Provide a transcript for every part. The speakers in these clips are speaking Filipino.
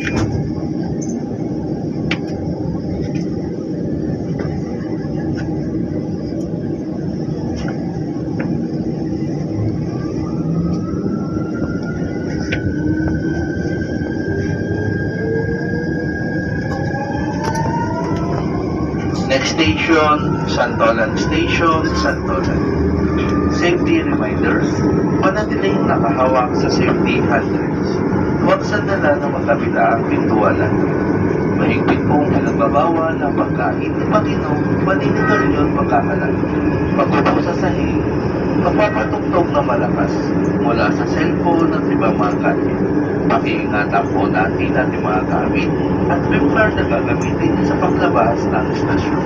Next station, Santolan Station, Santolan. Safety reminders, panatiling nakahawak sa safety handrails. Huwag sandala na magkabila ang pintuan natin. Mahigpit pong pinagbabawal ng pagkain, pag-inom, paninigarilyo at pagkakalat. Pagtutok sa sahig, pagpapatugtog na malakas mula sa cellphone at ibang mga gadget. Pakiingatan po natin ating mga gamit at prepare na gagamitin sa paglabas ng istasyon.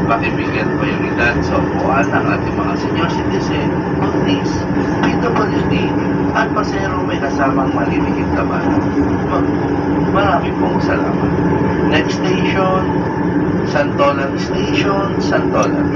Pakibigyan prioridad sa upuan ng ating mga senior citizen, buntis, PWD, at pasero may kasamang maliliit na bata. Marami pong salamat. Next station, Santolan Station, Santolan.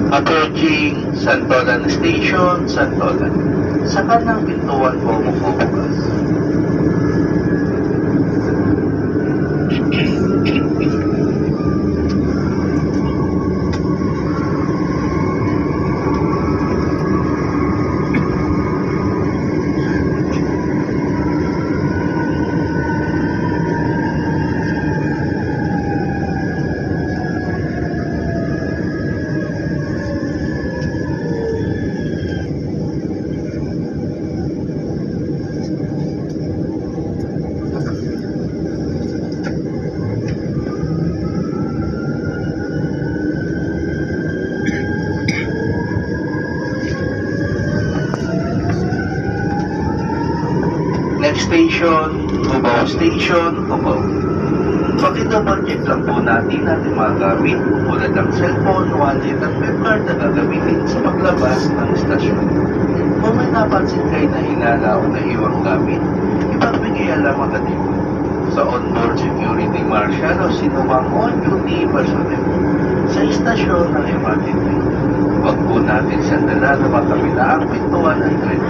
Approaching Santolan Station, Santolan. Sa kanang pintuan po bubukas. Next station, Cubao Station, Cubao. Paki-double check lang po natin ating mga gamit tulad ng cellphone, wallet at card na gagamitin sa paglabas ng istasyon. Kung may napansin kayo na hinala o naiwang gamit, ipagbigay alam agad dito sa onboard security marshal o sinumang on-duty personnel sa istasyon ng MRT. Huwag po natin sandala na makabila ang pintuan ng tren.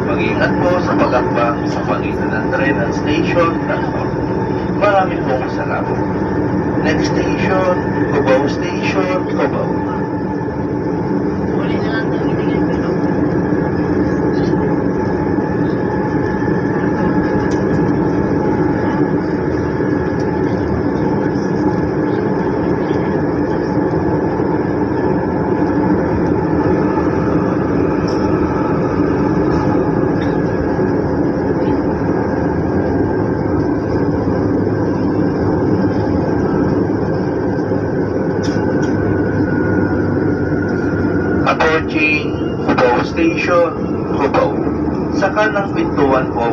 Mag-ingat po sa pag-akbang sa pagitan ng tren at station platform. Maraming pong salamat. Next station, Cubao Station, Cubao. Huli na lang ito, itigil ko ito. Approaching Cubao Station, Cubao. Sa kanang pintuan po